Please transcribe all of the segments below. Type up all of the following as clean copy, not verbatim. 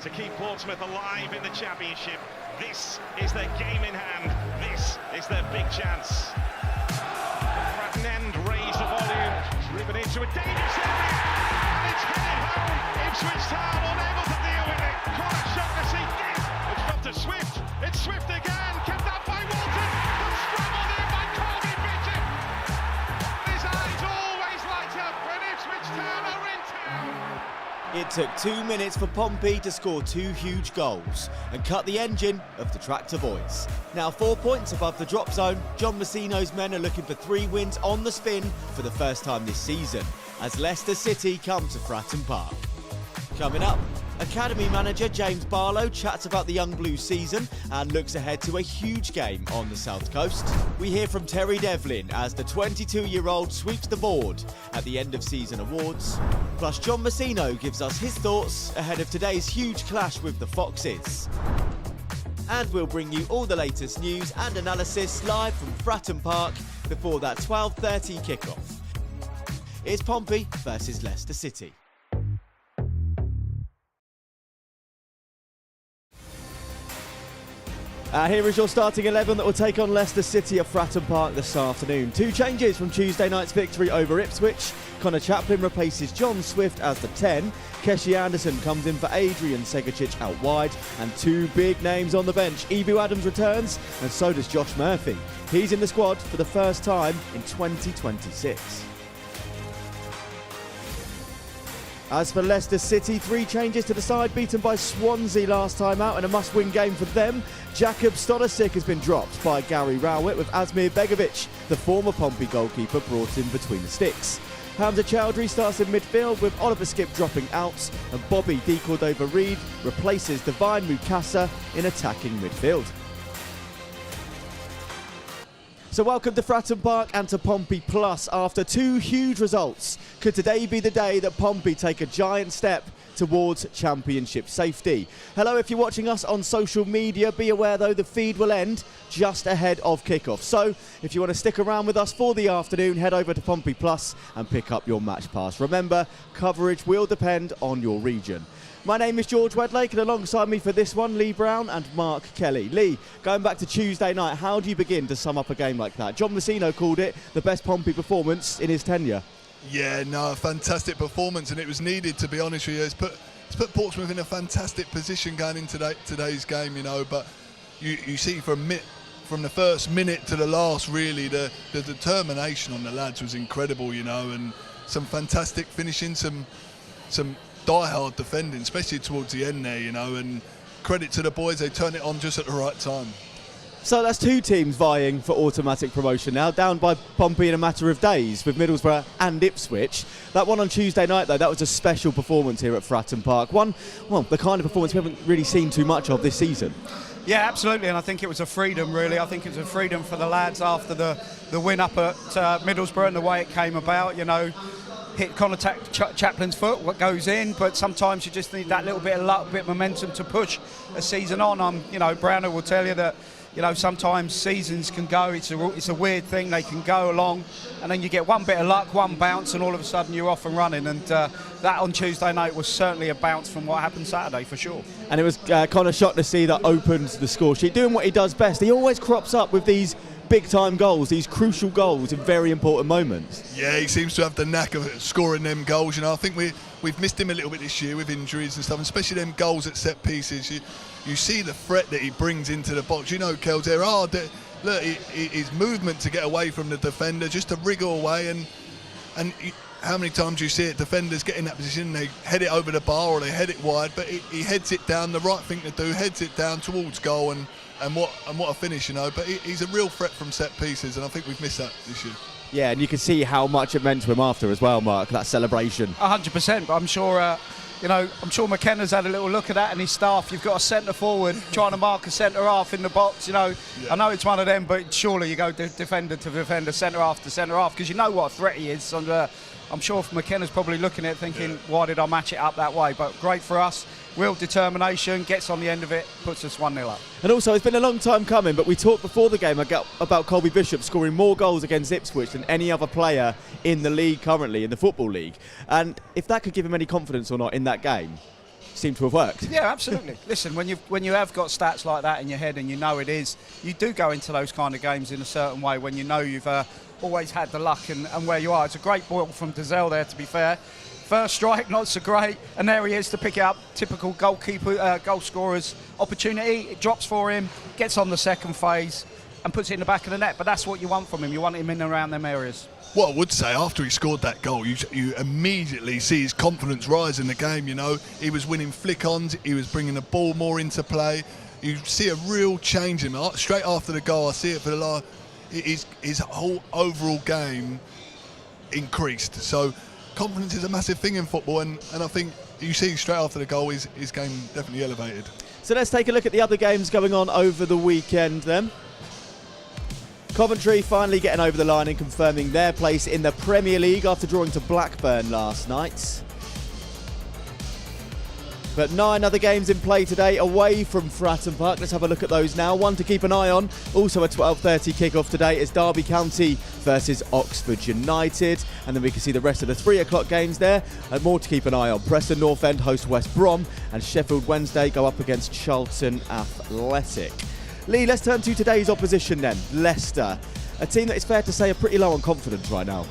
to keep Portsmouth alive in the Championship. This is their game in hand. This is their big chance. Fratton End raise the volume, driven into a dangerous area, and it's headed home. Ipswich Town unable to deal with it. Quite a shock to see this. It's gone to Swift. It's Swift again, kept out by Walton, but scrambled in by Colby Bishop. His eyes always light up when Ipswich Town are in town. It took 2 minutes for Pompey to score 2 huge goals and cut the engine of the Tractor Boys. Now 4 points above the drop zone, John Messino's men are looking for 3 wins on the spin for the first time this season, as Leicester City come to Fratton Park. Coming up, Academy manager James Barlow chats about the Young Blues season and looks ahead to a huge game on the South Coast. We hear from Terry Devlin as the 22-year-old sweeps the board at the end of season awards. Plus John Messino gives us his thoughts ahead of today's huge clash with the Foxes. And we'll bring you all the latest news and analysis live from Fratton Park before that 12:30 kickoff. It's Pompey versus Leicester City. Here is your starting 11 that will take on Leicester City at Fratton Park this afternoon. 2 changes from Tuesday night's victory over Ipswich. Connor Chaplin replaces John Swift as the 10. Keshi Anderson comes in for Adrian Segicic out wide. And 2 big names on the bench. Ebu Adams returns and so does Josh Murphy. He's in the squad for the first time in 2026. As for Leicester City, 3 changes to the side, beaten by Swansea last time out in a must-win game for them. Jakub Stodosic has been dropped by Gary Rowett, with Asmir Begovic, the former Pompey goalkeeper, brought in between the sticks. Hamza Chowdhury starts in midfield, with Oliver Skip dropping out, and Bobby De Cordova-Reid replaces Divine Mukasa in attacking midfield. So welcome to Fratton Park and to Pompey Plus. After 2 huge results, could today be the day that Pompey take a giant step towards championship safety? Hello, if you're watching us on social media, be aware though the feed will end just ahead of kickoff. So if you want to stick around with us for the afternoon, head over to Pompey Plus and pick up your match pass. Remember, coverage will depend on your region. My name is George Wedlake, and alongside me for this one, Lee Brown and Mark Kelly. Lee, going back to Tuesday night, how do you begin to sum up a game like that? John Messino called it the best Pompey performance in his tenure. Yeah, no, a fantastic performance, and it was needed, to be honest with you. It's put Portsmouth in a fantastic position going into today's game, you know, but you see from the first minute to the last, really, the determination on the lads was incredible, you know, and some fantastic finishing, some die-hard defending, especially towards the end there, you know, and credit to the boys, they turned it on just at the right time. So that's 2 teams vying for automatic promotion now, down by Pompey in a matter of days with Middlesbrough and Ipswich. That one on Tuesday night, though, that was a special performance here at Fratton Park. One, well, the kind of performance we haven't really seen too much of this season. Yeah, absolutely, and I think it was a freedom, really. I think it was a freedom for the lads after the win up at Middlesbrough and the way it came about, you know. Hit Connor Chaplin's foot, what goes in, but sometimes you just need that little bit of luck, bit of momentum to push a season on. You know, Browner will tell you that, you know, sometimes seasons can go, it's a weird thing, they can go along, and then you get one bit of luck, one bounce, and all of a sudden you're off and running, and that on Tuesday night was certainly a bounce from what happened Saturday, for sure. And it was Connor shocked to see that opened the score sheet, doing what he does best. He always crops up with these big-time goals, these crucial goals in very important moments. Yeah, he seems to have the knack of scoring them goals. You know, I think we've missed him a little bit this year with injuries and stuff, especially them goals at set pieces. You see the threat that he brings into the box. You know, Kels, there are look, his movement to get away from the defender, just to wriggle away, and how many times do you see it? Defenders get in that position, they head it over the bar or they head it wide, but he heads it down, the right thing to do, heads it down towards goal, and what a finish, you know. But he's a real threat from set pieces, and I think we've missed that this year. Yeah, and you can see how much it meant to him after as well, Mark, that celebration. 100%, but I'm sure, you know, I'm sure McKenna's had a little look at that and his staff. You've got a centre forward trying to mark a centre half in the box, you know. Yeah. I know it's one of them, but surely you go defender to defender, centre half to centre half, because you know what a threat he is. And I'm sure McKenna's probably looking at it thinking, why did I match it up that way? But great for us. Real determination, gets on the end of it, puts us 1-0 up. And also, it's been a long time coming, but we talked before the game about Colby Bishop scoring more goals against Ipswich than any other player in the league currently, in the Football League. And if that could give him any confidence or not in that game. seem to have worked. Yeah, absolutely. Listen, when you have got stats like that in your head and you know it is, you do go into those kind of games in a certain way when you know you've always had the luck and where you are. It's a great ball from Dazelle there, to be fair. First strike, not so great, and there he is to pick it up. Typical goalkeeper, goal scorer's opportunity. It drops for him, gets on the second phase, and puts it in the back of the net. But that's what you want from him. You want him in and around them areas. What I would say, after he scored that goal, you immediately see his confidence rise in the game. You know, he was winning flick-ons, he was bringing the ball more into play. You see a real change in him. Straight after the goal, I see it for the last. His whole overall game increased. So confidence is a massive thing in football, and I think you see straight after the goal, his game definitely elevated. So let's take a look at the other games going on over the weekend then. Coventry finally getting over the line and confirming their place in the Premier League after drawing to Blackburn last night. But 9 other games in play today away from Fratton Park. Let's have a look at those now. One to keep an eye on. Also a 12:30 kick-off today is Derby County versus Oxford United. And then we can see the rest of the 3 o'clock games there. And more to keep an eye on. Preston North End host West Brom. And Sheffield Wednesday go up against Charlton Athletic. Lee, let's turn to today's opposition then. Leicester. A team that it's fair to say are pretty low on confidence right now.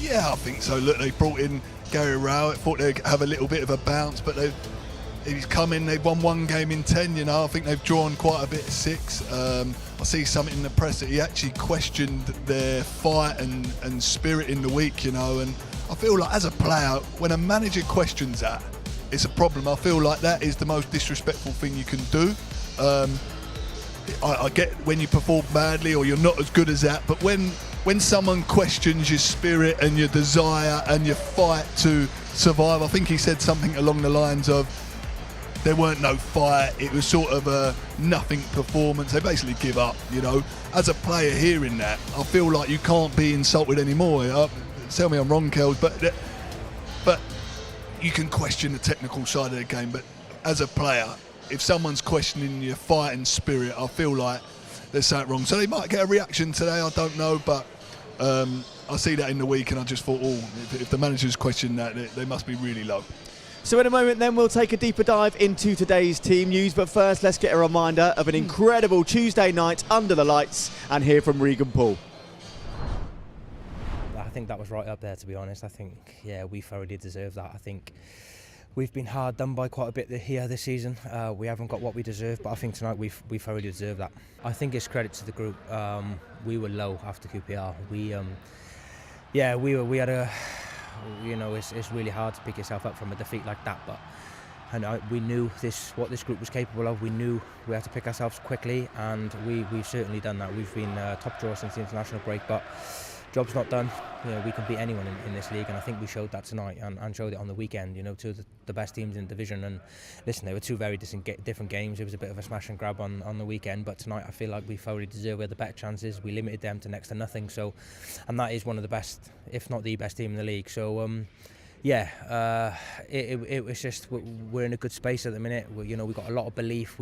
Yeah, I think so. Look, they brought in Gary Rowett. Thought they'd have a little bit of a bounce, but he's come in, they've won 1 game in 10, you know. I think they've drawn quite a bit of 6. I see something in the press that he actually questioned their fight and spirit in the week, you know. And I feel like as a player, when a manager questions that, it's a problem. I feel like that is the most disrespectful thing you can do. I get when you perform badly or you're not as good as that, but when someone questions your spirit and your desire and your fight to survive, I think he said something along the lines of there weren't no fight, it was sort of a nothing performance. They basically give up, you know. As a player hearing that, I feel like you can't be insulted anymore. Tell me I'm wrong, Kels, but you can question the technical side of the game, but as a player, if someone's questioning your fighting spirit, I feel like there's something wrong. So they might get a reaction today, I don't know, but I see that in the week and I just thought, if the manager's questioning that, they must be really low. So in a moment then we'll take a deeper dive into today's team news, but first let's get a reminder of an incredible Tuesday night under the lights and hear from Regan Paul. I think that was right up there, to be honest. I think, yeah, we thoroughly deserve that. I think we've been hard done by quite a bit here this season. We haven't got what we deserve, but I think tonight we thoroughly deserve that. I think it's credit to the group. We were low after QPR. We had a, you know, it's really hard to pick yourself up from a defeat like that, but we knew what this group was capable of. We knew we had to pick ourselves quickly, and we've certainly done that. We've been top draw since the international break, but job's not done. You know, we can beat anyone in this league, and I think we showed that tonight and showed it on the weekend. You know, 2 of the best teams in the division. And listen, they were 2 very different games. It was a bit of a smash and grab on the weekend, but tonight I feel like we thoroughly deserve. We had the better chances. We limited them to next to nothing. So, and that is one of the best, if not the best team in the league. So, it was just we're in a good space at the minute. We've got a lot of belief.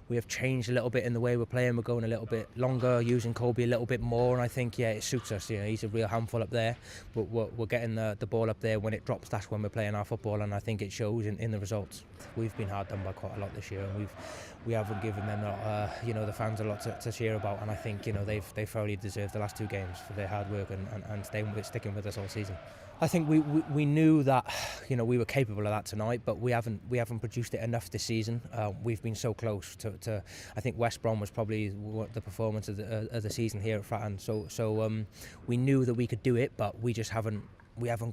We have changed a little bit in the way we're playing. We're going a little bit longer, using Colby a little bit more, and I think it suits us. You know, he's a real handful up there, but we're getting the ball up there when it drops. That's when we're playing our football, and I think it shows in the results. We've been hard done by quite a lot this year, and we haven't given them the fans a lot to cheer about, and I think they thoroughly deserve the last 2 games for their hard work and sticking with us all season. I think we knew that we were capable of that tonight, but we haven't produced it enough this season. We've been so close to I think West Brom was probably the performance of the season here at Fratton. So we knew that we could do it, but we just haven't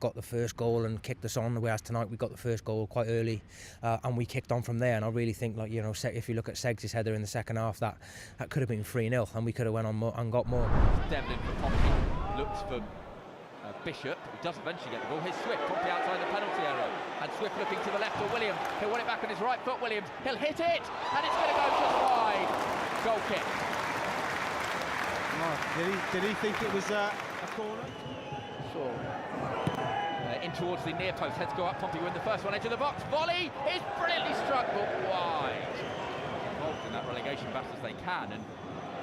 got the first goal and kicked us on. Whereas tonight we got the first goal quite early, and we kicked on from there. And I really think, if you look at Seggs' header in the second half, that could have been 3-0, and we could have went on more and got more. Devlin for Pompey, looks for Bishop, who does eventually get the ball. Here's Swift, Pompey outside the penalty area, and Swift looking to the left for Williams. He'll want it back on his right foot, Williams. He'll hit it, and it's going to go just wide. Goal kick. Did he think it was a corner? Sure. In towards the near post, heads go up. Pompey win the first one, edge of the box. Volley is brilliantly struck, but wide. Involved in that relegation battle as they can, and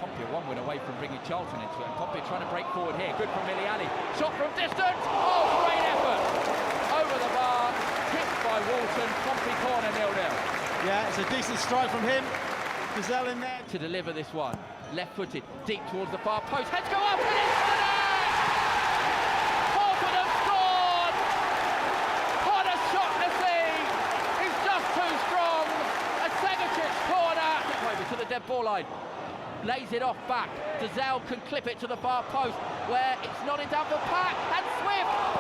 Pompey are 1 win away from bringing Charlton into it, and Pompey are trying to break forward here. Good from Miliani. Shot from distance. Oh, great effort. Over the bar. Kicked by Walsh. Anderson, Pompey corner 0-0. Yeah, it's a decent strike from him. Gazelle in there. To deliver this one, left-footed, deep towards the far post, heads go up and it's finished! Portsmouth have scored! What a shot to see! He's just too strong! A Segacic corner! Over to the dead ball line. Lays it off back. Gazelle can clip it to the far post where it's nodded down for Pack and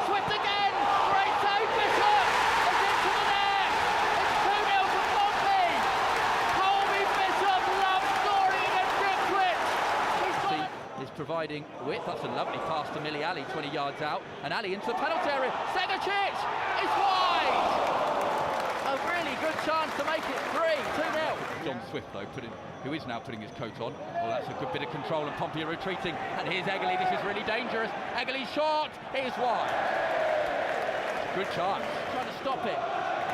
Swift again! Great save, Bishop! It's into the net! It's 2-0 to Pompey! Colby Bishop loves scoring against Ipswich! He's providing width. That's a lovely pass to Millie Ali, 20 yards out, and Ali into the penalty area. Segacic is wide! A really good chance to make it 2-0. John Swift, though, who is now putting his coat on. Well, that's a good bit of control, and Pompey are retreating. And here's Eggley. This is really dangerous. Eggley's shot is wide. Good chance. Trying to stop it.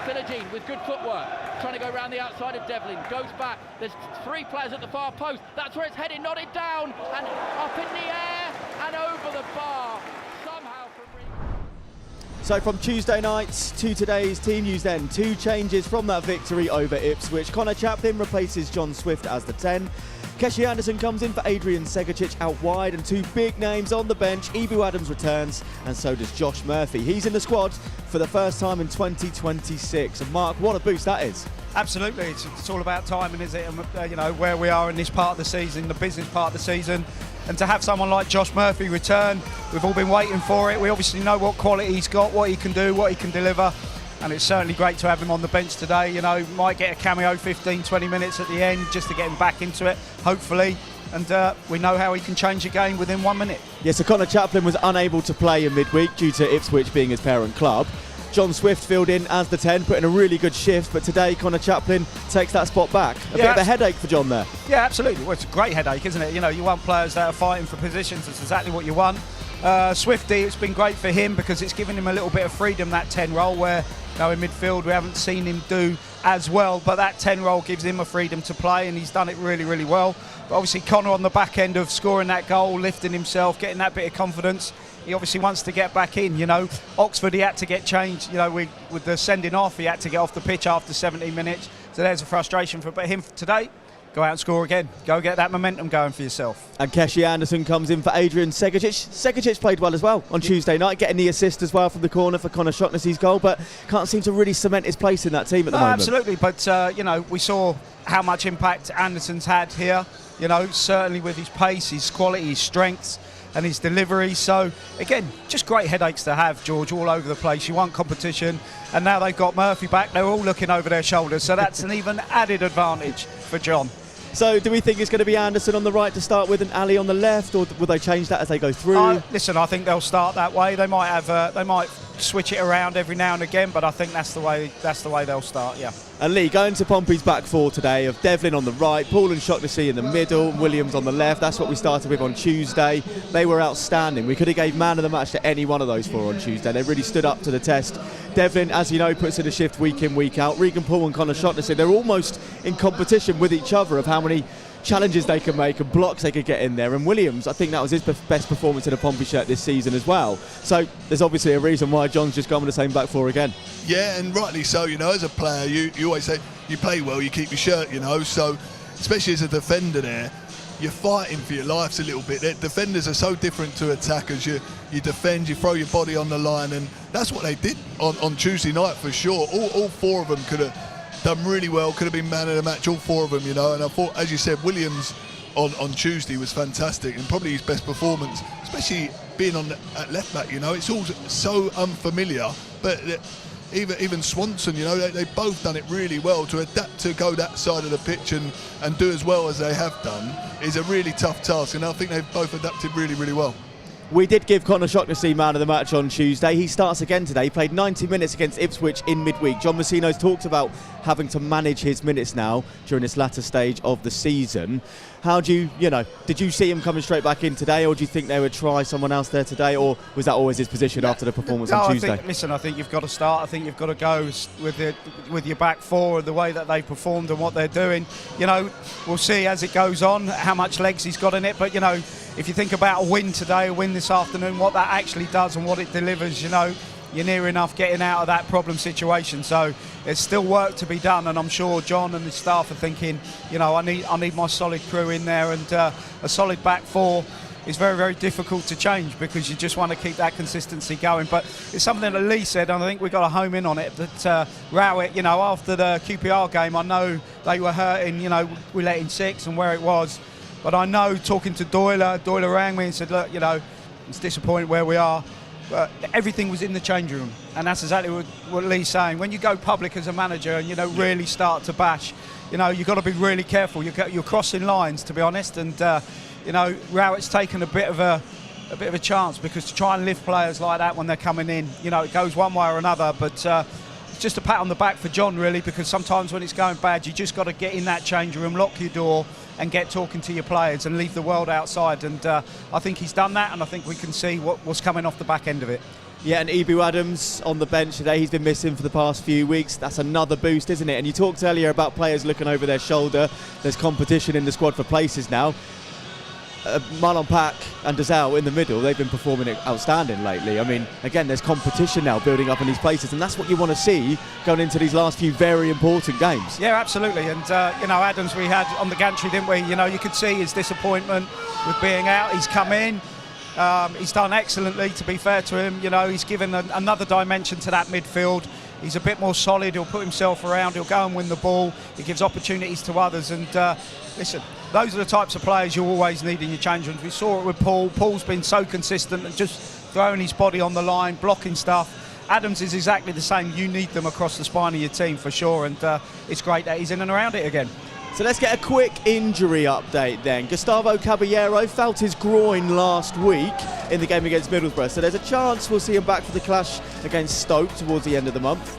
Philogene with good footwork. Trying to go around the outside of Devlin. Goes back. There's 3 players at the far post. That's where it's headed. Nodded down and up in the air and over the bar. Somehow from. So from Tuesday night to today's team news then, 2 changes from that victory over Ipswich. Connor Chaplin replaces John Swift as the 10. Keshi Anderson comes in for Adrian Segacic out wide, and 2 big names on the bench. Ebu Adams returns, and so does Josh Murphy. He's in the squad for the first time in 2026. And Mark, what a boost that is. Absolutely, it's all about timing, is it? And, you know, where we are in this part of the season, the business part of the season, and to have someone like Josh Murphy return, we've all been waiting for it. We obviously know what quality he's got, what he can do, what he can deliver, and it's certainly great to have him on the bench today. You know, might get a cameo 15-20 minutes at the end just to get him back into it, hopefully. And we know how he can change a game within 1 minute. Yes, so Connor Chaplin was unable to play in midweek due to Ipswich being his parent club. John Swift filled in as the 10, put in a really good shift, but today Connor Chaplin takes that spot back. A bit of a headache for John there. Yeah, absolutely. Well, it's a great headache, isn't it? You know, you want players that are fighting for positions. That's exactly what you want. Swifty, it's been great for him because it's given him a little bit of freedom, that 10 role, where, you know, in midfield we haven't seen him do as well, but that 10 role gives him a freedom to play, and he's done it really, really well. But obviously Connor on the back end of scoring that goal, lifting himself, getting that bit of confidence, he obviously wants to get back in. You know, Oxford, he had to get changed. You know, with the sending off, he had to get off the pitch after 17 minutes. So there's a frustration for him today. Go out and score again. Go get that momentum going for yourself. And Keshi Anderson comes in for Adrian Segacic. Segacic played well as well on Tuesday night, getting the assist as well from the corner for Connor Shotnessy's goal, but can't seem to really cement his place in that team at the moment. Absolutely, but you know, we saw how much impact Anderson's had here. You know, certainly with his pace, his quality, his strengths, and his delivery. So again, just great headaches to have, George, all over the place. You want competition, and now they've got Murphy back. They're all looking over their shoulders, so that's an even added advantage for John. So do we think it's going to be Anderson on the right to start with and Ali on the left, or will they change that as they go through? Listen, I think they'll start that way. They might have, they might switch it around every now and again, but I think that's the way they'll start. Yeah. And Lee, going to Pompey's back 4 today of Devlin on the right, Paul and Shotnessy in the middle, Williams on the left. That's what we started with on Tuesday. They were outstanding. We could have gave man of the match to any one of those 4 on Tuesday. They really stood up to the test. Devlin, as you know, puts in a shift week in, week out. Regan Paul and Connor Shotnessy, they're almost in competition with each other of how many challenges they can make and blocks they could get in there. And Williams, I think that was his best performance in a Pompey shirt this season as well. So there's obviously a reason why John's just gone with the same back 4 again. Yeah, and rightly so. You know, as a player, you always say you play well, you keep your shirt, you know. So especially as a defender there, you're fighting for your lives a little bit. Defenders are so different to attackers. You defend, you throw your body on the line, and that's what they did on Tuesday night for sure. All 4 of them could have done really well, could have been man of the match, all 4 of them, you know. And I thought, as you said, Williams on Tuesday was fantastic, and probably his best performance, especially being at left back. You know, it's all so unfamiliar, but even Swanson, you know, they both done it really well. To adapt to go that side of the pitch and do as well as they have done is a really tough task, and I think they've both adapted really, really well. We did give Connor Shotnessy man of the match on Tuesday. He starts again today. He played 90 minutes against Ipswich in midweek. John Messino's talked about having to manage his minutes now during this latter stage of the season. How do you know, did you see him coming straight back in today, or do you think they would try someone else there today, or was that always his position after the performance on Tuesday? I think you've got to start. I think you've got to go with your back 4, the way that they performed and what they're doing. You know, we'll see as it goes on how much legs he's got in it, but you know, if you think about a win today, a win this afternoon, what that actually does and what it delivers, you know, you're near enough getting out of that problem situation. So there's still work to be done, and I'm sure John and the staff are thinking, you know, I need my solid crew in there, and a solid back four is very, very difficult to change because you just want to keep that consistency going. But it's something that Lee said, and I think we got to home in on it, that Rowett, you know, after the QPR game, I know they were hurting, you know, we let in 6 and where it was. But I know, talking to Doyle rang me and said, look, you know, it's disappointing where we are. But everything was in the change room, and that's exactly what Lee's saying. When you go public as a manager and, you know, really start to bash, you know, you've got to be really careful. You're crossing lines, to be honest, and you know, Rowett's taken a bit of a chance, because to try and lift players like that when they're coming in, you know, it goes one way or another. But it's just a pat on the back for John, really, because sometimes when it's going bad, you just got to get in that change room, lock your door, and get talking to your players and leave the world outside. And I think he's done that, and I think we can see what's coming off the back end of it. Yeah, and Ebu Adams on the bench today. He's been missing for the past few weeks. That's another boost, isn't it? And you talked earlier about players looking over their shoulder. There's competition in the squad for places now. Marlon Pack and Dazal in the middle, they've been performing outstanding lately. I mean, again, there's competition now building up in these places, and that's what you want to see going into these last few very important games. Yeah, absolutely. And, you know, Adams we had on the gantry, didn't we? You know, you could see his disappointment with being out. He's come in. He's done excellently, to be fair to him. You know, he's given another dimension to that midfield. He's a bit more solid. He'll put himself around. He'll go and win the ball. He gives opportunities to others. And listen, those are the types of players you always need in your change rooms. We saw it with Paul. Paul's been so consistent and just throwing his body on the line, blocking stuff. Adams is exactly the same. You need them across the spine of your team for sure. And it's great that he's in and around it again. So let's get a quick injury update then. Gustavo Caballero felt his groin last week in the game against Middlesbrough, so there's a chance we'll see him back for the clash against Stoke towards the end of the month.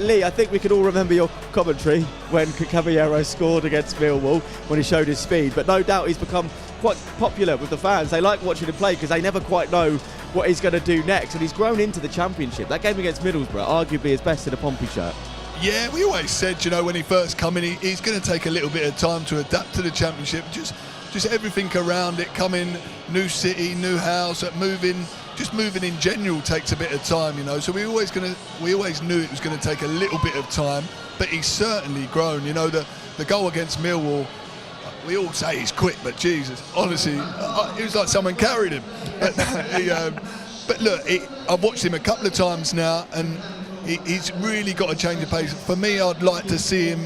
Lee, I think we could all remember your commentary when Caballero scored against Millwall, when he showed his speed, but no doubt he's become quite popular with the fans. They like watching him play because they never quite know what he's going to do next, and he's grown into the Championship. That game against Middlesbrough, arguably his best in a Pompey shirt. Yeah, we always said, you know, when he first come in, he's going to take a little bit of time to adapt to the Championship. Just everything around it, coming, new city, new house, moving in general takes a bit of time, you know. So we always knew it was going to take a little bit of time, but he's certainly grown. You know, the goal against Millwall, we all say he's quick, but Jesus, honestly, it was like someone carried him. But look, I've watched him a couple of times now, and he's really got a change of pace. For me, I'd like to see him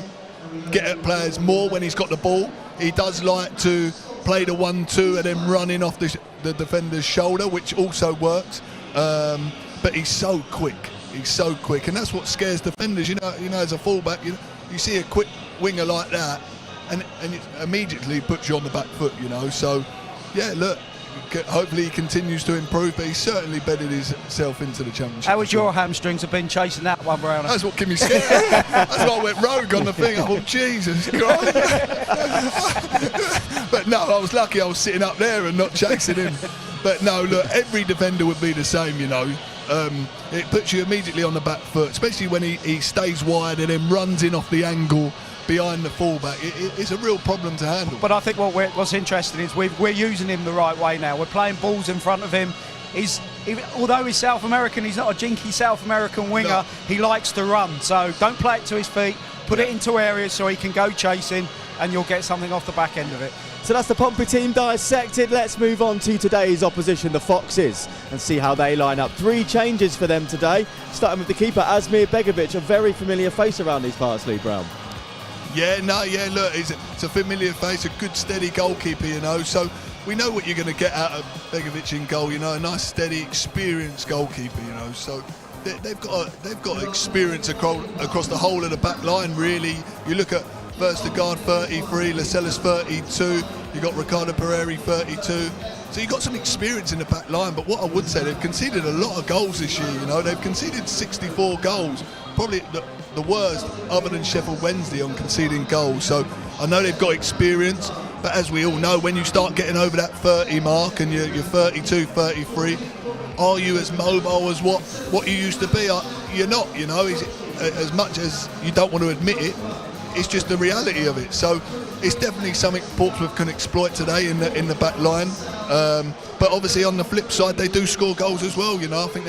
get at players more when he's got the ball. He does like to play the 1-2 and then run in off the defender's shoulder, which also works. But he's so quick. He's so quick, and that's what scares defenders. You know, as a fullback, you see a quick winger like that, and it immediately puts you on the back foot. You know, so yeah, look. Hopefully he continues to improve, but he's certainly bedded himself into the Championship. How was your hamstrings have been chasing that one, Browner? That's what Kimmy's scared. That's why I went rogue on the thing. I thought, Jesus Christ. But no, I was lucky I was sitting up there and not chasing him. But no, look, every defender would be the same, you know. It puts you immediately on the back foot, especially when he stays wide and then runs in off the angle behind the fullback. It's a real problem to handle. But I think what's interesting is we're using him the right way now. We're playing balls in front of him. Although he's South American, he's not a jinky South American winger. No. He likes to run. So don't play it to his feet. Put it into areas so he can go chasing, and you'll get something off the back end of it. So that's the Pompey team dissected. Let's move on to today's opposition, the Foxes, and see how they line up. 3 changes for them today, starting with the keeper, Asmir Begovic, a very familiar face around these parts, Lee Brown. Look, it's a familiar face, a good steady goalkeeper, you know, so we know what you're going to get out of Begovic in goal, you know, a nice steady experienced goalkeeper, you know, so they've got experience across the whole of the back line, really. You look at Vestergaard 33, Lascelles 32, you've got Ricardo Pereira 32, so you've got some experience in the back line. But what I would say, they've conceded a lot of goals this year, you know, they've conceded 64 goals, probably the worst other than Sheffield Wednesday on conceding goals. So I know they've got experience, but as we all know, when you start getting over that 30 mark and you're 32, 33, are you as mobile as what you used to be? You're not, you know, as much as you don't want to admit it, it's just the reality of it. So it's definitely something Portsmouth can exploit today in the back line. But obviously on the flip side, they do score goals as well, you know. I think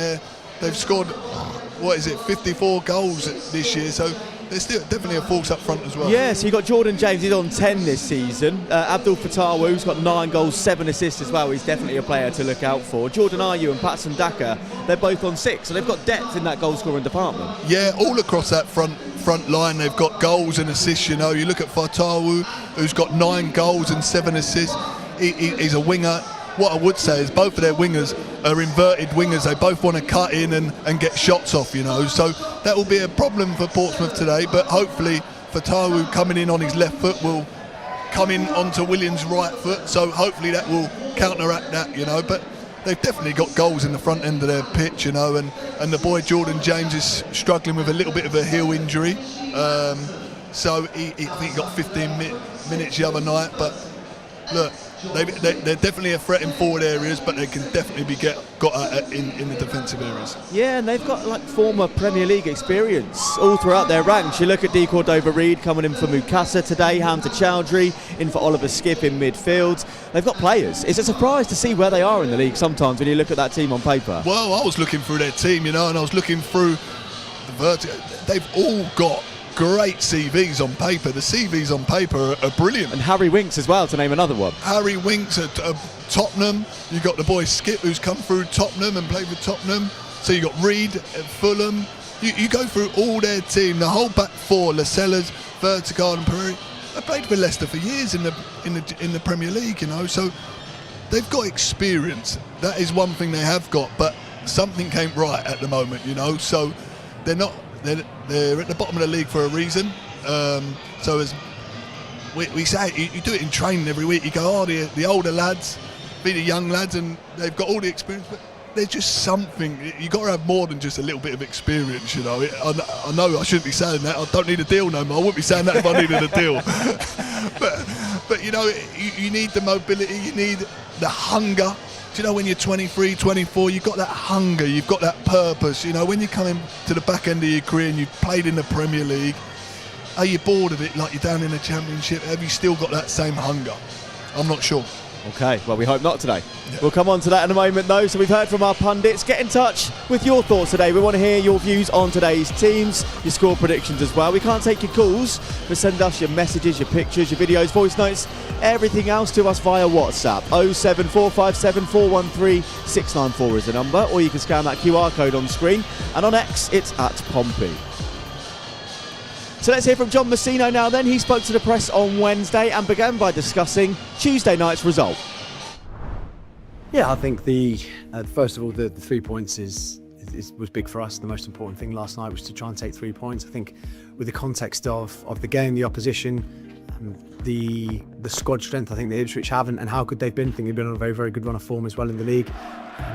they've scored, 54 goals this year, so there's still definitely a force up front as well. Yeah, so you've got Jordan James, he's on 10 this season. Abdul Fatawu, who's got 9 goals, 7 assists as well. He's definitely a player to look out for. Jordan Ayew and Patson Daka, they're both on 6, so they've got depth in that goal scoring department. Yeah, all across that front line, they've got goals and assists. You look at Fatawu, who's got 9 goals and 7 assists. He's a winger. What I would say is both of their wingers are inverted wingers. They both want to cut in and get shots off, so that will be a problem for Portsmouth today, but hopefully Fatawu coming in on his left foot will come in onto Williams' right foot, so hopefully that will counteract that, but they've definitely got goals in the front end of their pitch, and the boy Jordan James is struggling with a little bit of a heel injury, so I think he got 15 minutes the other night, but look, they're definitely a threat in forward areas, but they can definitely be got at in the defensive areas. Yeah, and they've got former Premier League experience all throughout their ranks. You look at D. Cordova-Reid coming in for Mukasa today, Hamza Chowdhury in for Oliver Skipp in midfield. They've got players. It's a surprise to see where they are in the league sometimes when you look at that team on paper. Well, I was looking through their team, and I was looking through the vertical. They've all got great CVs on paper. The CVs on paper are brilliant. And Harry Winks as well, to name another one. Harry Winks at Tottenham. You've got the boy Skipp, who's come through Tottenham and played with Tottenham. So you've got Reid at Fulham. You go through all their team, the whole back four, Lascelles, Vertigard and Pereira. They played for Leicester for years in the Premier League, so they've got experience. That is one thing they have got, but something ain't right at the moment, so they're not. They're at the bottom of the league for a reason. So as we say, you do it in training every week. You go, the older lads be the young lads, and they've got all the experience. But there's just something. You got to have more than just a little bit of experience. I know I shouldn't be saying that. I don't need a deal no more. I wouldn't be saying that if I needed a deal. but you need the mobility. You need the hunger. When you're 23, 24, you've got that hunger, you've got that purpose. When you come in to the back end of your career and you've played in the Premier League, are you bored of it like you're down in the Championship? Have you still got that same hunger? I'm not sure. Okay, well, we hope not today. Yeah. We'll come on to that in a moment, though. So we've heard from our pundits. Get in touch with your thoughts today. We want to hear your views on today's teams, your score predictions as well. We can't take your calls, but send us your messages, your pictures, your videos, voice notes, everything else to us via WhatsApp. 07457 413 694 is the number, or you can scan that QR code on screen. And on X, it's at Pompey. So let's hear from John Messino now then. He spoke to the press on Wednesday and began by discussing Tuesday night's result. Yeah, I think first of all, the 3 points was big for us. The most important thing last night was to try and take 3 points. I think with the context of the game, the opposition, the squad strength I think the Ipswich have and how good they've been. I think they've been on a very, very good run of form as well in the league.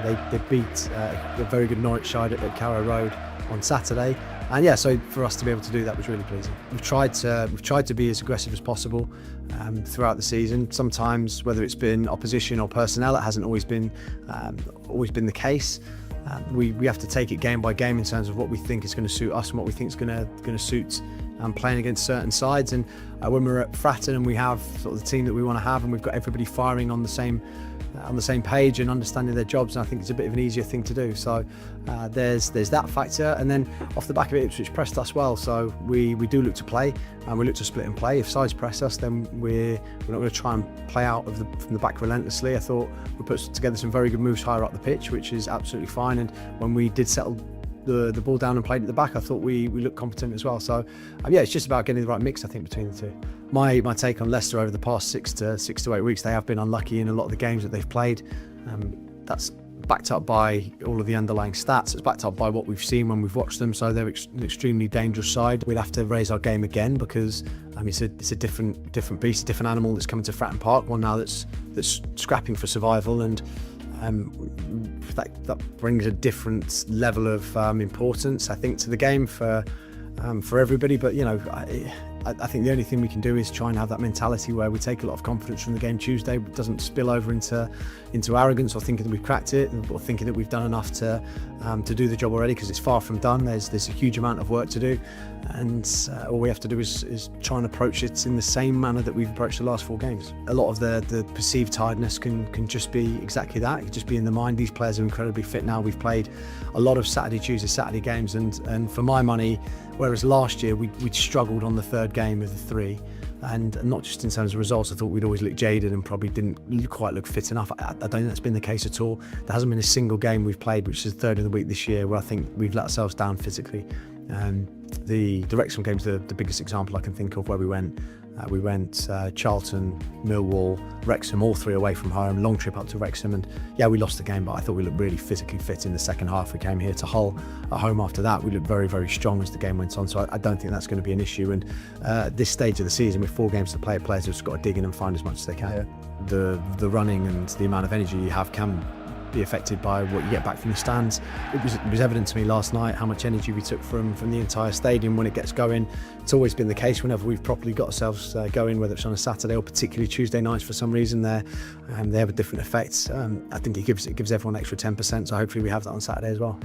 They beat a very good Norwich side at Carrow Road on Saturday. And yeah, so for us to be able to do that was really pleasing. We've tried to be as aggressive as possible throughout the season. Sometimes, whether it's been opposition or personnel, it hasn't always been the case. We have to take it game by game in terms of what we think is going to suit us and what we think is going to suit playing against certain sides. And when we're at Fratton and we have sort of the team that we want to have, and we've got everybody firing on the same page and understanding their jobs, and I think it's a bit of an easier thing to do. So there's that factor, and then off the back of it, Ipswich pressed us well, so we do look to play and we look to split and play. If sides press us, then we're not going to try and play out from the back relentlessly. I thought we put together some very good moves higher up the pitch, which is absolutely fine, and when we did settle the ball down and played at the back, I thought we looked competent as well. So yeah, it's just about getting the right mix, I think, between the two. My take on Leicester over the past 6 to 8 weeks, they have been unlucky in a lot of the games that they've played. That's backed up by all of the underlying stats. It's backed up by what we've seen when we've watched them. So they're an extremely dangerous side. We'll have to raise our game again because it's a different beast, a different animal that's coming to Fratton Park. One now that's scrapping for survival, and that brings a different level of importance, I think, to the game for everybody. But I think the only thing we can do is try and have that mentality where we take a lot of confidence from the game Tuesday. It doesn't spill over into arrogance or thinking that we've cracked it or thinking that we've done enough to do the job already, because it's far from done. There's a huge amount of work to do, and all we have to do is try and approach it in the same manner that we've approached the last 4 games. A lot of the perceived tiredness can just be exactly that. It can just be in the mind. These players are incredibly fit now. We've played a lot of Saturday, Tuesday, Saturday games, and for my money, whereas last year we'd struggled on the 3rd game of the 3, and not just in terms of results. I thought we'd always look jaded and probably didn't quite look fit enough. I don't think that's been the case at all. There hasn't been a single game we've played, which is the 3rd of the week this year, where I think we've let ourselves down physically. The Wrexham game's the biggest example I can think of, where we went Charlton, Millwall, Wrexham, all 3 away from home, long trip up to Wrexham, and yeah, we lost the game, but I thought we looked really physically fit in the second half. We came here to Hull at home after that. We looked very, very strong as the game went on, so I don't think that's going to be an issue. And at this stage of the season, with 4 games to play, players have just got to dig in and find as much as they can. Yeah. The running and the amount of energy you have can be affected by what you get back from the stands. It was evident to me last night how much energy we took from the entire stadium when it gets going. It's always been the case whenever we've properly got ourselves going, whether it's on a Saturday or particularly Tuesday nights. For some reason, they have a different effect. I think it gives everyone an extra 10%, so hopefully we have that on Saturday as well.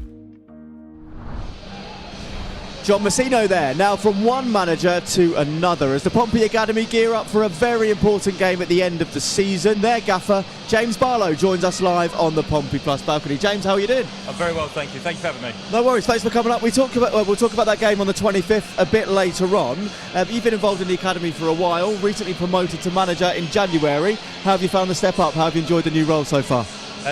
John Messino there, now from one manager to another, as the Pompey Academy gear up for a very important game at the end of the season. Their gaffer, James Barlow, joins us live on the Pompey Plus balcony. James, how are you doing? I'm very well, thank you. Thank you for having me. No worries, thanks for coming up. We'll talk about that game on the 25th a bit later on. You've been involved in the academy for a while, recently promoted to manager in January. How have you found the step up? How have you enjoyed the new role so far?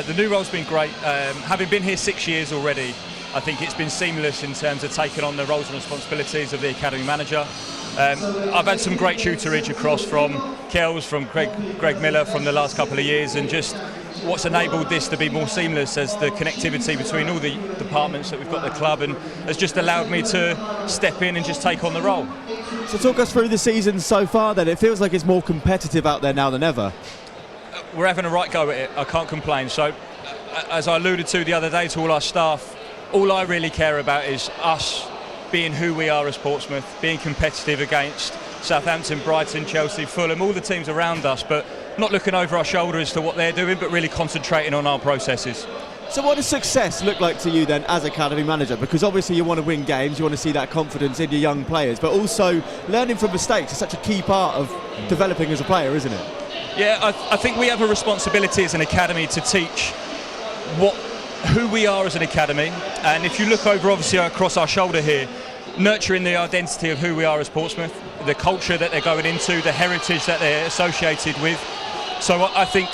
The new role's been great. Having been here 6 years already, I think it's been seamless in terms of taking on the roles and responsibilities of the academy manager. I've had some great tutorage across from Kells, from Greg Miller from the last couple of years, and just what's enabled this to be more seamless as the connectivity between all the departments that we've got at the club, and has just allowed me to step in and just take on the role. So talk us through the season so far then. It feels like it's more competitive out there now than ever. We're having a right go at it, I can't complain. So as I alluded to the other day to all our staff, all I really care about is us being who we are as Portsmouth, being competitive against Southampton, Brighton, Chelsea, Fulham, all the teams around us, but not looking over our shoulders to what they're doing, but really concentrating on our processes. So what does success look like to you then as academy manager? Because obviously you want to win games, you want to see that confidence in your young players, but also learning from mistakes is such a key part of developing as a player, isn't it? Yeah, I think we have a responsibility as an academy to teach who we are as an academy, and if you look over obviously across our shoulder here, nurturing the identity of who we are as Portsmouth, the culture that they're going into, the heritage that they're associated with. So I think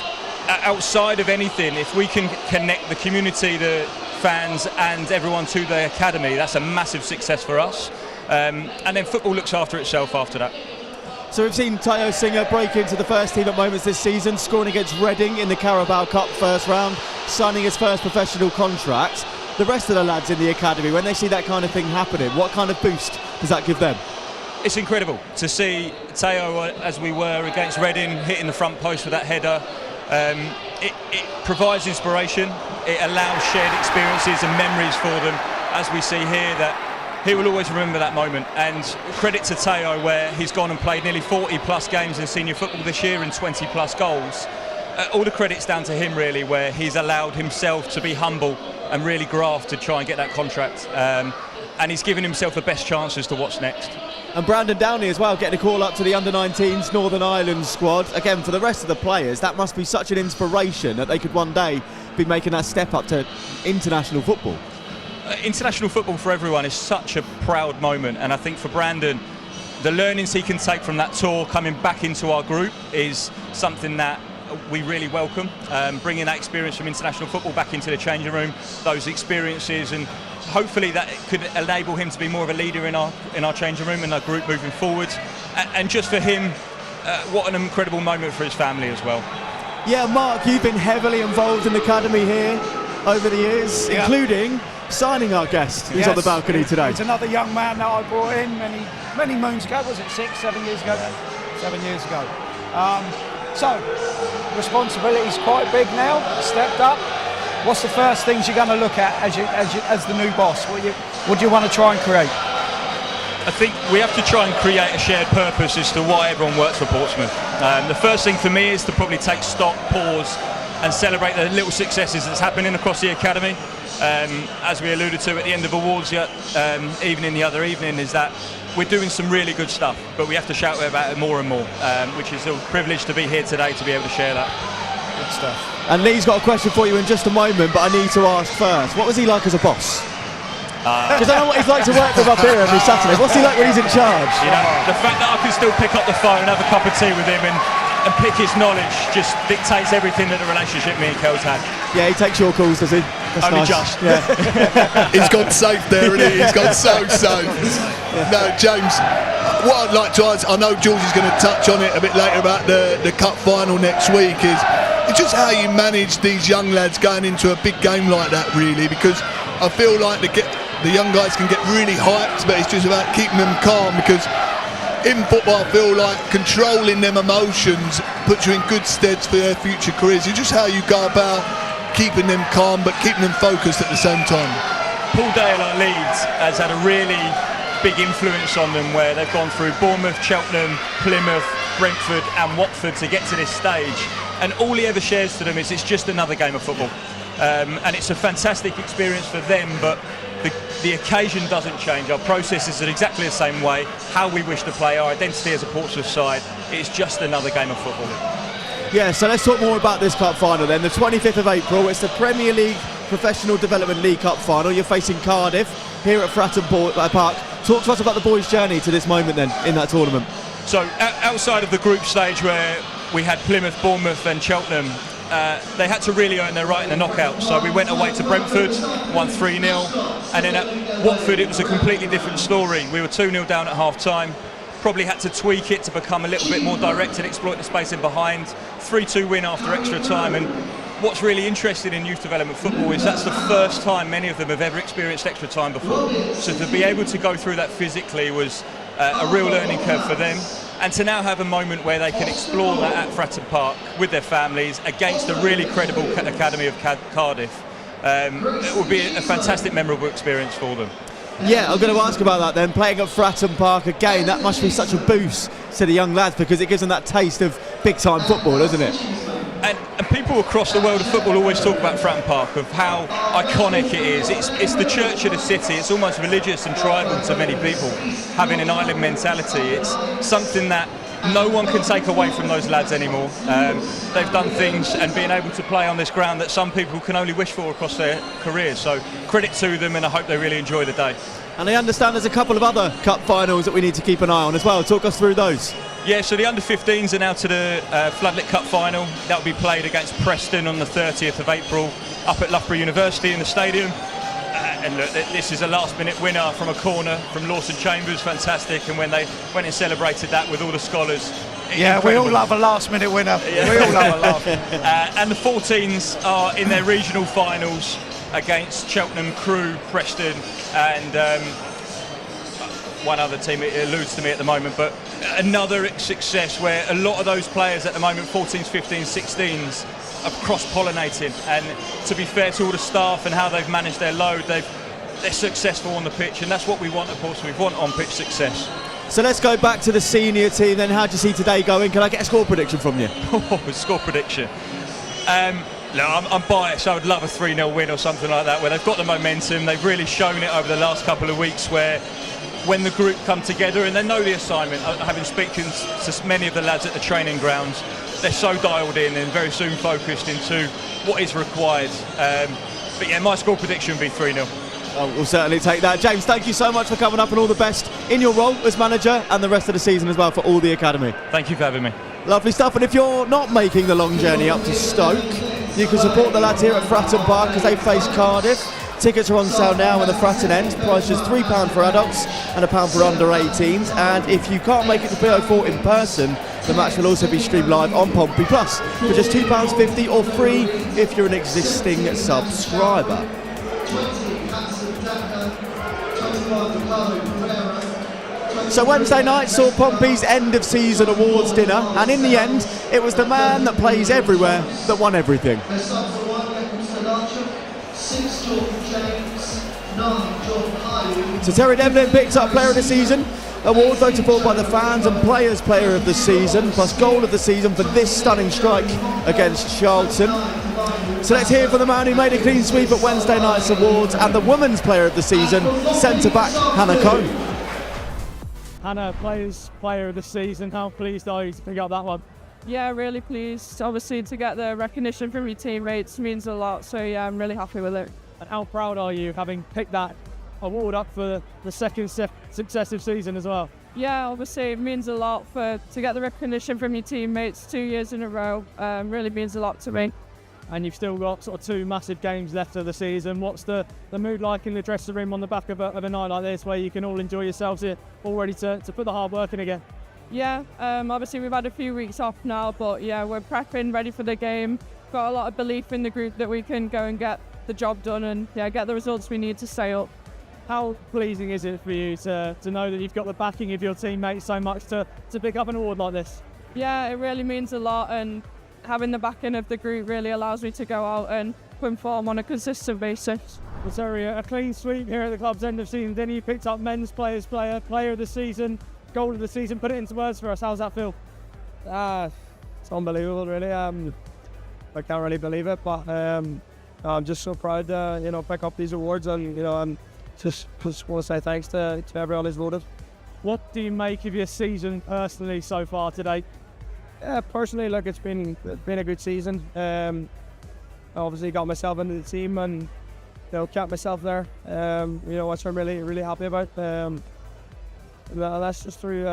outside of anything, if we can connect the community, the fans and everyone to the academy, that's a massive success for us, and then football looks after itself after that. So we've seen Tayo Singer break into the first team at moments this season, scoring against Reading in the Carabao Cup first round, signing his first professional contract. The rest of the lads in the academy, when they see that kind of thing happening, what kind of boost does that give them? It's incredible to see Tayo, as we were against Reading, hitting the front post with that header. It provides inspiration, it allows shared experiences and memories for them, as we see here, that he will always remember that moment. And credit to Tayo, where he's gone and played nearly 40 plus games in senior football this year and 20 plus goals. All the credit's down to him really, where he's allowed himself to be humble and really graft to try and get that contract, and he's given himself the best chances to what's next. And Brandon Downey as well, getting a call up to the under-19s Northern Ireland squad. Again, for the rest of the players, that must be such an inspiration that they could one day be making that step up to international football. International football for everyone is such a proud moment, and I think for Brandon, the learnings he can take from that tour coming back into our group is something that we really welcome. Bringing that experience from international football back into the changing room, those experiences, and hopefully that could enable him to be more of a leader in our changing room and our group moving forward. And just for him, what an incredible moment for his family as well. Yeah, Mark, you've been heavily involved in the academy here over the years, including signing our guest who's on the balcony today. It's another young man that I brought in many moons ago. Was it 7 years ago? 7 years ago. So, responsibility's quite big now, stepped up. What's the first things you're going to look at as the new boss? What do you want to try and create? I think we have to try and create a shared purpose as to why everyone works for Portsmouth. The first thing for me is to probably take stock, pause and celebrate the little successes that's happening across the academy. As we alluded to at the end of awards evening the other evening, is that we're doing some really good stuff, but we have to shout about it more and more, which is a privilege to be here today to be able to share that. Good stuff. And Lee's got a question for you in just a moment, but I need to ask first, what was he like as a boss? Because I know what he's like to work with up here every Saturday. What's he like when he's in charge? You know, the fact that I can still pick up the phone and have a cup of tea with him and pick his knowledge just dictates everything that the relationship me and Kel's had. Yeah, he takes your calls, does he? That's Only nice. just. Yeah. He's gone safe there, isn't he? He's gone so safe. No, James, what I'd like to ask, I know George is going to touch on it a bit later about the cup final next week, is it's just how you manage these young lads going into a big game like that, really, because I feel like the young guys can get really hyped, but it's just about keeping them calm, because in football I feel like controlling them emotions puts you in good stead for their future careers. It's just how you go about keeping them calm but keeping them focused at the same time. Paul Dale at Leeds has had a really big influence on them, where they've gone through Bournemouth, Cheltenham, Plymouth, Brentford and Watford to get to this stage, and all he ever shares to them is it's just another game of football, and it's a fantastic experience for them, but the occasion doesn't change. Our processes are exactly the same way. How we wish to play, our identity as a Portsmouth side, it's just another game of football. Yeah, so let's talk more about this cup final then. The 25th of April, it's the Premier League Professional Development League Cup final. You're facing Cardiff here at Fratton Park. Talk to us about the boys' journey to this moment then in that tournament. So outside of the group stage where we had Plymouth, Bournemouth and Cheltenham, they had to really earn their right in the knockout. So we went away to Brentford, won 3-0, and then at Watford it was a completely different story. We were 2-0 down at half-time, probably had to tweak it to become a little bit more direct and exploit the space in behind. 3-2 win after extra time, and what's really interesting in youth development football is that's the first time many of them have ever experienced extra time before. So to be able to go through that physically was a real learning curve for them. And to now have a moment where they can explore that at Fratton Park with their families against a really credible academy of Cardiff, it will be a fantastic, memorable experience for them. Yeah, I'm going to ask about that then. Playing at Fratton Park again, that must be such a boost to the young lads, because it gives them that taste of big-time football, doesn't it? And people across the world of football always talk about Fratton Park, of how iconic it is. It's the church of the city. It's almost religious and tribal to many people, having an island mentality. It's something that no one can take away from those lads anymore. They've done things and being able to play on this ground that some people can only wish for across their careers. So credit to them, and I hope they really enjoy the day. And I understand there's a couple of other cup finals that we need to keep an eye on as well. Talk us through those. Yeah, so the under-15s are now to the Floodlit Cup final. That will be played against Preston on the 30th of April up at Loughborough University in the stadium. And look, this is a last-minute winner from a corner from Lawson Chambers, fantastic. And when they went and celebrated that with all the scholars, yeah, incredible. We all love a last-minute winner. Yeah. We all love a last. And the 14s are in their regional finals against Cheltenham, Crewe, Preston, and one other team. It eludes to me at the moment, but another success where a lot of those players at the moment, 14s, 15s, 16s, are cross-pollinating. And to be fair to all the staff and how they've managed their load, they're successful on the pitch, and that's what we want at Portsmouth. We want on-pitch success. So let's go back to the senior team then. How do you see today going? Can I get a score prediction from you? Score prediction. No, I'm biased. I would love a 3-0 win or something like that, where they've got the momentum. They've really shown it over the last couple of weeks, where when the group come together and they know the assignment, having spoken to many of the lads at the training grounds, they're so dialed in and very soon focused into what is required. But yeah, my score prediction would be 3-0. Oh, we'll certainly take that. James, thank you so much for coming up, and all the best in your role as manager and the rest of the season as well for all the academy. Thank you for having me. Lovely stuff. And if you're not making the long journey up to Stoke, you can support the lads here at Fratton Park as they face Cardiff. Tickets are on sale now in the Fratton end. Price is £3 for adults and £1 for under 18s. And if you can't make it to PO4 in person, the match will also be streamed live on Pompey Plus for just £2.50 or free if you're an existing subscriber. So Wednesday night saw Pompey's end of season awards dinner, and in the end it was the man that plays everywhere that won everything. 6 Jordan James, 9 Jordan High. So Terry Devlin picks up Player of the Season. Award voted for by the fans and players Player of the Season, plus Goal of the Season for this stunning strike against Charlton. So let's hear from the man who made a clean sweep at Wednesday night's awards and the Women's Player of the Season, centre-back Hannah Cohn. Hannah, Player of the Season. How pleased are you to pick up that one? Yeah, really pleased. Obviously, to get the recognition from your teammates means a lot. So yeah, I'm really happy with it. And how proud are you of having picked that award up for the second successive season as well? Yeah, obviously it means a lot to get the recognition from your teammates 2 years in a row. Really means a lot to me. And you've still got sort of 2 massive games left of the season. What's the mood like in the dressing room on the back of a night like this, where you can all enjoy yourselves here, all ready to put the hard work in again? Yeah, obviously we've had a few weeks off now, but yeah, we're prepping, ready for the game. Got a lot of belief in the group that we can go and get the job done and yeah, get the results we need to stay up. How pleasing is it for you to know that you've got the backing of your teammates so much to pick up an award like this? Yeah, it really means a lot, and having the backing of the group really allows me to go out and perform on a consistent basis. Well, Terry, a clean sweep here at the club's end of season. Then you picked up Men's Player of the Season, Goal of the Season. Put it into words for us. How's that feel? It's unbelievable, really. I can't really believe it, but I'm just so proud to pick up these awards, and I'm just want to say thanks to everyone who's voted. What do you make of your season personally so far today? Yeah, personally, look, it's been a good season. I obviously got myself into the team and kept myself there. Which I'm really happy about. That's just through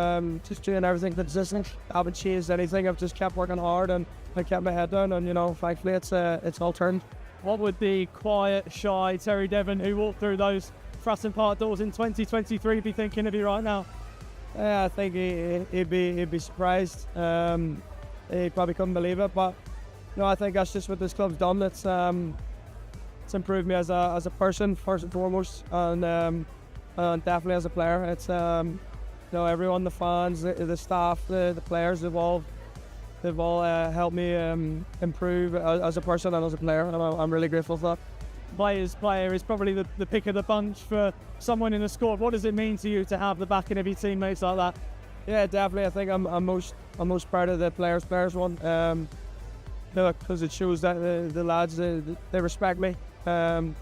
just doing everything consistent. I haven't changed anything. I've just kept working hard and I kept my head down, and thankfully it's all turned. What would the quiet, shy Terry Devlin, who walked through those Fratton Park doors in 2023, be thinking of you right now? Yeah, I think he'd be surprised. He probably couldn't believe it, but I think that's just what this club's done. It's improved me as a person first and foremost, and definitely as a player. It's everyone, the fans, the staff, the players, they've all helped me improve as a person and as a player, and I'm really grateful for that. Players Player is probably the pick of the bunch for someone in the squad. What does it mean to you to have the backing of your teammates like that? Yeah, definitely. I think I'm most proud of the players one, because it shows that the lads they respect me, and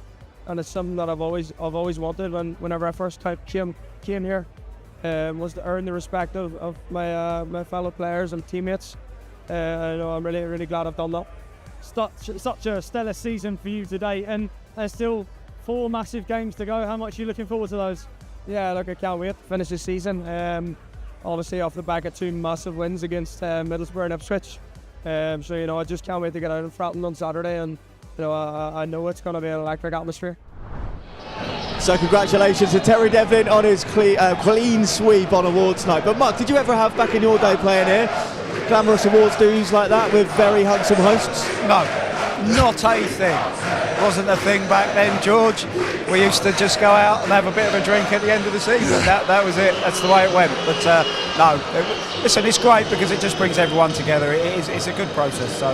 it's something that I've always wanted. Whenever I first came here, was to earn the respect of my fellow players and teammates. I'm really glad I've done that. Such a stellar season for you today, and there's still 4 massive games to go. How much are you looking forward to those? Yeah, look, I can't wait to finish this season. Obviously off the back of 2 massive wins against Middlesbrough and Ipswich. So I just can't wait to get out of Fratton on Saturday, and I know it's going to be an electric atmosphere. So congratulations to Terry Devlin on his clean sweep on awards night. But Mark, did you ever have back in your day playing here glamorous awards dues like that with very handsome hosts? No, not a thing. Wasn't a thing back then, George. We used to just go out and have a bit of a drink at the end of the season. That was it. That's the way it went. But no, listen, it's great because it just brings everyone together. It's a good process. So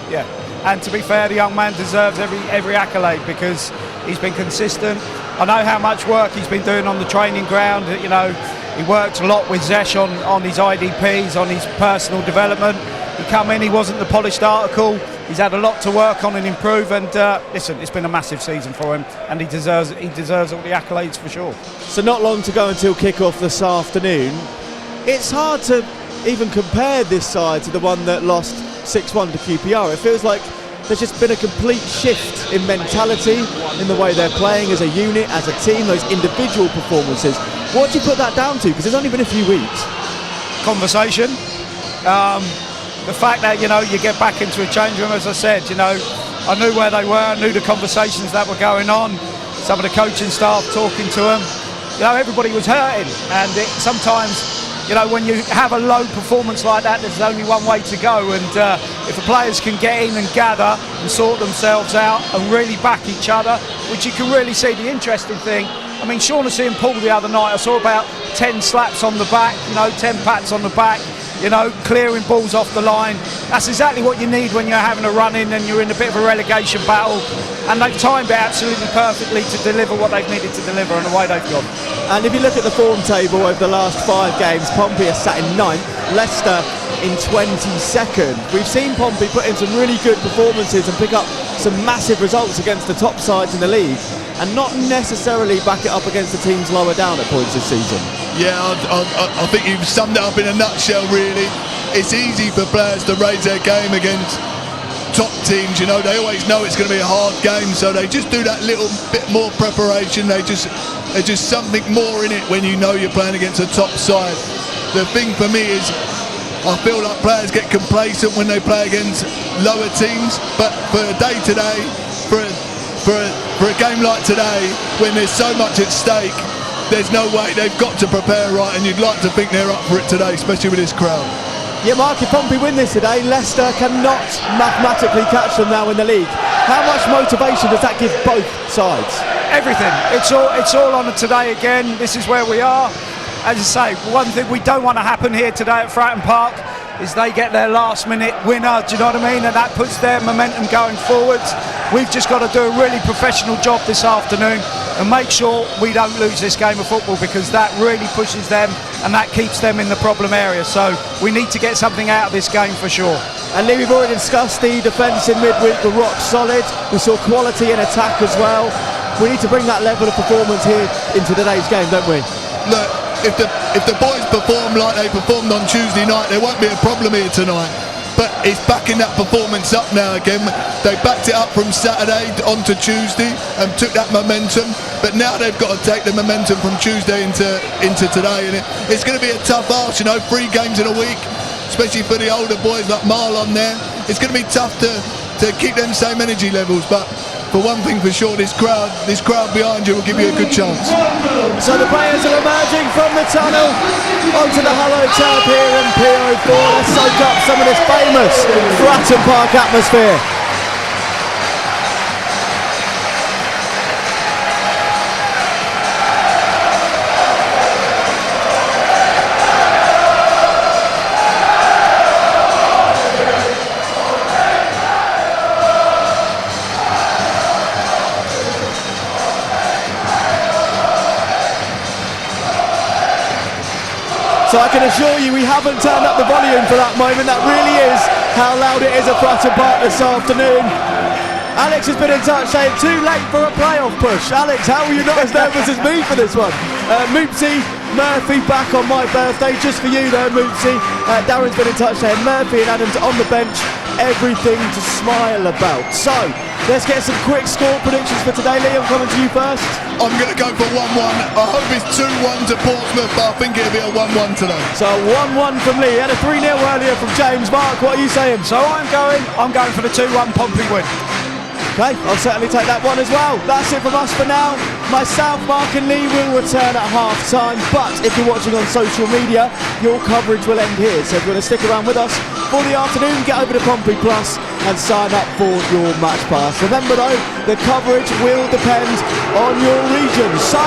yeah. And to be fair, the young man deserves every accolade because he's been consistent. I know how much work he's been doing on the training ground. He worked a lot with Zesh on his IDPs, on his personal development. He come in, he wasn't the polished article. He's had a lot to work on and improve. And listen, it's been a massive season for him, and he deserves all the accolades for sure. So not long to go until kick-off this afternoon. It's hard to even compare this side to the one that lost 6-1 to QPR. It feels like there's just been a complete shift in mentality, in the way they're playing as a unit, as a team, those individual performances. What do you put that down to? Because it's only been a few weeks. Conversation. The fact that, you get back into a change room, as I said, I knew where they were, I knew the conversations that were going on, some of the coaching staff talking to them. Everybody was hurting, and sometimes, when you have a low performance like that, there's only one way to go, and if the players can get in and gather and sort themselves out and really back each other, which you can really see. The interesting thing, Shaughnessy and Paul the other night, I saw about 10 slaps on the back, 10 pats on the back, clearing balls off the line. That's exactly what you need when you're having a run in and you're in a bit of a relegation battle, and they've timed it absolutely perfectly to deliver what they've needed to deliver and the way they've gone. And if you look at the form table over the last 5 games, Pompey are sat in 9th, Leicester in 22nd. We've seen Pompey put in some really good performances and pick up some massive results against the top sides in the league, and not necessarily back it up against the teams lower down at points this season. Yeah, I think you've summed it up in a nutshell, really. It's easy for players to raise their game against top teams, you know. They always know it's going to be a hard game, so they just do that little bit more preparation. There's just something more in it when you know you're playing against a top side. The thing for me is, I feel like players get complacent when they play against lower teams, but for a day today, for a game like today, when there's so much at stake, there's no way. They've got to prepare right, and you'd like to think they're up for it today, especially with this crowd. Yeah, Mark, if Pompey win this today, Leicester cannot mathematically catch them now in the league. How much motivation does that give both sides? Everything. It's all on today again. This is where we are. As I say, one thing we don't want to happen here today at Fratton Park is they get their last minute winner, do you know what I mean? And that puts their momentum going forwards. We've just got to do a really professional job this afternoon and make sure we don't lose this game of football, because that really pushes them and that keeps them in the problem area. So we need to get something out of this game for sure. And Lee, we've already discussed the defence in midweek were rock solid. We saw quality in attack as well. We need to bring that level of performance here into today's game, don't we? Look, if the boys perform like they performed on Tuesday night, there won't be a problem here tonight. But it's backing that performance up now again. They backed it up from Saturday onto Tuesday and took that momentum. But now they've got to take the momentum from Tuesday into today. And it's going to be a tough ask, you know, 3 games in a week, especially for the older boys like Marlon there. It's going to be tough to keep them same energy levels. But for one thing for sure, this crowd behind you will give you a good chance. So the players are emerging from the tunnel onto the hallowed turf here in PO4. Let's soak up some of this famous Fratton Park atmosphere. So I can assure you we haven't turned up the volume for that moment. That really is how loud it is at Fratton Park this afternoon. Alex has been in touch saying too late for a playoff push. Alex, how are you not as nervous as me for this one? Moopsy, Murphy back on my birthday, just for you though, Moopsy. Darren's been in touch saying Murphy and Adams on the bench, everything to smile about. So, let's get some quick score predictions for today. Lee, I'm coming to you first. I'm going to go for 1-1. I hope it's 2-1 to Portsmouth, but I think it'll be a 1-1 today. So 1-1 from Lee, and a 3-0 earlier from James. Mark, what are you saying? So I'm going for the 2-1 Pompey win. Okay, I'll certainly take that one as well. That's it from us for now. Myself, Mark and Lee will return at half-time, but if you're watching on social media, your coverage will end here. So if you want to stick around with us for the afternoon, get over to Pompey Plus and sign up for your match pass. Remember though, the coverage will depend on your region. So,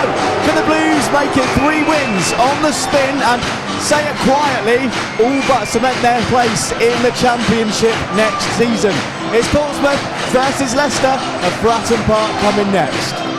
can the Blues make it 3 wins on the spin and, say it quietly, all but cement their place in the Championship next season? It's Portsmouth versus Leicester at Fratton Park coming next.